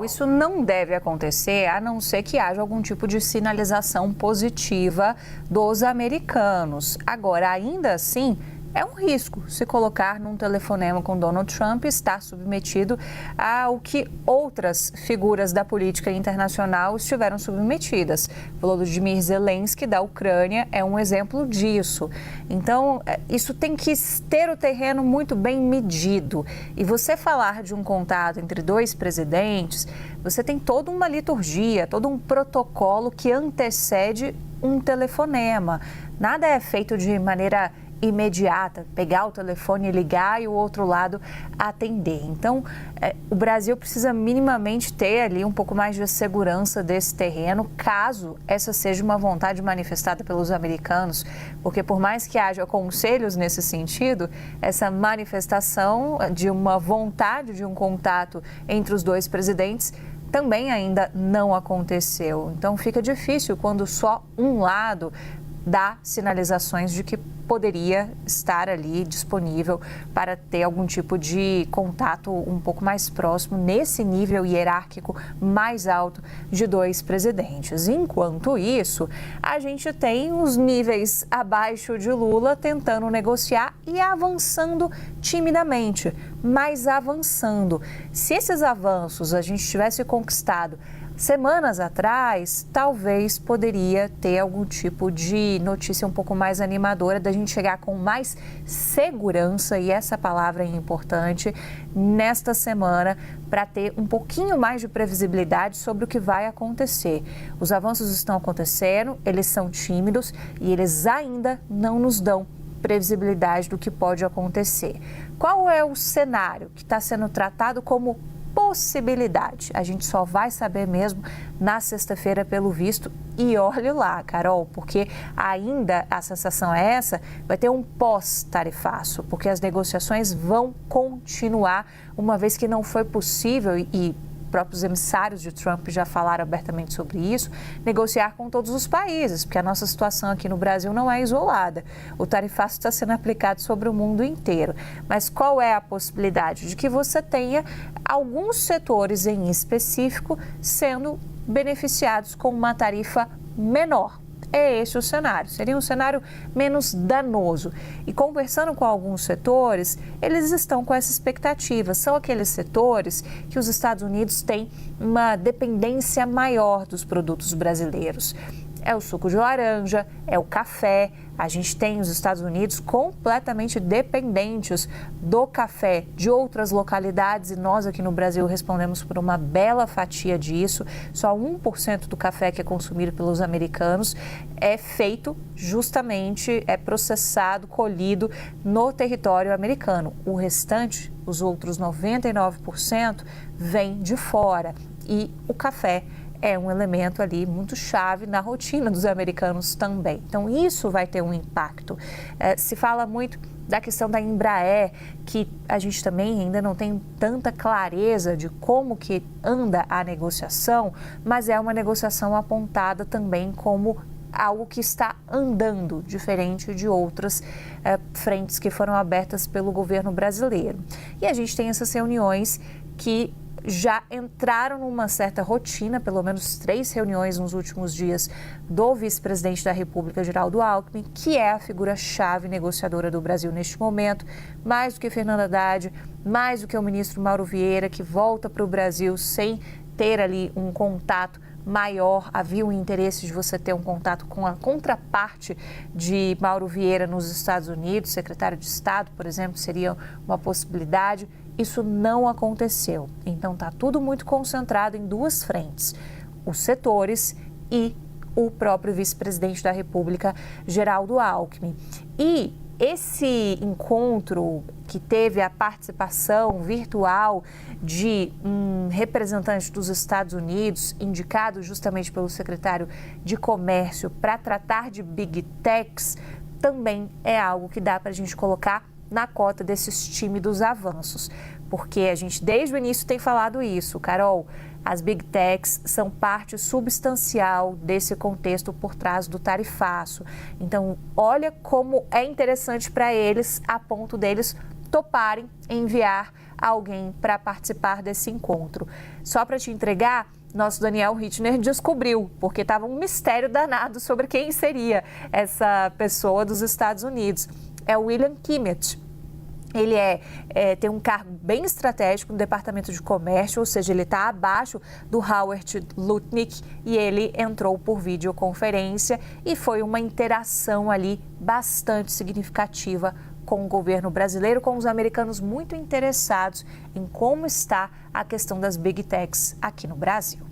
Isso não deve acontecer a não ser que haja algum tipo de sinalização positiva dos americanos. Agora, ainda assim, é um risco se colocar num telefonema com Donald Trump e estar submetido ao que outras figuras da política internacional estiveram submetidas. Volodymyr Zelensky, da Ucrânia, é um exemplo disso. Então, isso tem que ter o terreno muito bem medido. E você falar de um contato entre dois presidentes, você tem toda uma liturgia, todo um protocolo que antecede um telefonema. Nada é feito de maneira imediata, pegar o telefone e ligar e o outro lado atender. Então, o Brasil precisa minimamente ter ali um pouco mais de segurança desse terreno, caso essa seja uma vontade manifestada pelos americanos, porque por mais que haja conselhos nesse sentido, essa manifestação de uma vontade de um contato entre os dois presidentes também ainda não aconteceu. Então, fica difícil quando só um lado dá sinalizações de que poderia estar ali disponível para ter algum tipo de contato um pouco mais próximo nesse nível hierárquico mais alto de dois presidentes. Enquanto isso, a gente tem os níveis abaixo de Lula tentando negociar e avançando timidamente, mas avançando. Se esses avanços a gente tivesse conquistado semanas atrás, talvez poderia ter algum tipo de notícia um pouco mais animadora da gente chegar com mais segurança, e essa palavra é importante, nesta semana, para ter um pouquinho mais de previsibilidade sobre o que vai acontecer. Os avanços estão acontecendo, eles são tímidos e eles ainda não nos dão previsibilidade do que pode acontecer. Qual é o cenário que está sendo tratado como possibilidade? A gente só vai saber mesmo na sexta-feira, pelo visto. E olhe lá, Carol, porque ainda a sensação é essa, vai ter um pós-tarifaço, porque as negociações vão continuar, uma vez que não foi possível, e próprios emissários de Trump já falaram abertamente sobre isso, negociar com todos os países, porque a nossa situação aqui no Brasil não é isolada. O tarifaço está sendo aplicado sobre o mundo inteiro. Mas qual é a possibilidade? De que você tenha alguns setores em específico sendo beneficiados com uma tarifa menor. É esse o cenário, seria um cenário menos danoso. E conversando com alguns setores, eles estão com essa expectativa. São aqueles setores que os Estados Unidos têm uma dependência maior dos produtos brasileiros. É o suco de laranja, é o café. A gente tem os Estados Unidos completamente dependentes do café de outras localidades e nós aqui no Brasil respondemos por uma bela fatia disso. Só 1% do café que é consumido pelos americanos é feito justamente, é processado, colhido no território americano. O restante, os outros 99%, vem de fora. E o café é um elemento ali muito chave na rotina dos americanos também. Então, isso vai ter um impacto. Se fala muito da questão da Embraer, que a gente também ainda não tem tanta clareza de como que anda a negociação, mas é uma negociação apontada também como algo que está andando, diferente de outras frentes que foram abertas pelo governo brasileiro. E a gente tem essas reuniões que já entraram numa certa rotina, pelo menos 3 reuniões nos últimos dias do vice-presidente da República, Geraldo Alckmin, que é a figura-chave negociadora do Brasil neste momento, mais do que Fernando Haddad, mais do que o ministro Mauro Vieira, que volta para o Brasil sem ter ali um contato maior. Havia um interesse de você ter um contato com a contraparte de Mauro Vieira nos Estados Unidos, secretário de Estado, por exemplo, seria uma possibilidade. Isso não aconteceu. Então, está tudo muito concentrado em 2 frentes, os setores e o próprio vice-presidente da República, Geraldo Alckmin. E esse encontro que teve a participação virtual de um representante dos Estados Unidos, indicado justamente pelo secretário de Comércio para tratar de Big Techs, também é algo que dá para a gente colocar na cota desses tímidos avanços, porque a gente desde o início tem falado isso, Carol, as Big Techs são parte substancial desse contexto por trás do tarifaço. Então, olha como é interessante para eles a ponto deles toparem enviar alguém para participar desse encontro. Só para te entregar, nosso Daniel Hitner descobriu, porque estava um mistério danado sobre quem seria essa pessoa dos Estados Unidos. É o William Kimmett. Ele tem um cargo bem estratégico no Departamento de Comércio, ou seja, ele está abaixo do Howard Lutnick, e ele entrou por videoconferência e foi uma interação ali bastante significativa com o governo brasileiro, com os americanos muito interessados em como está a questão das Big Techs aqui no Brasil.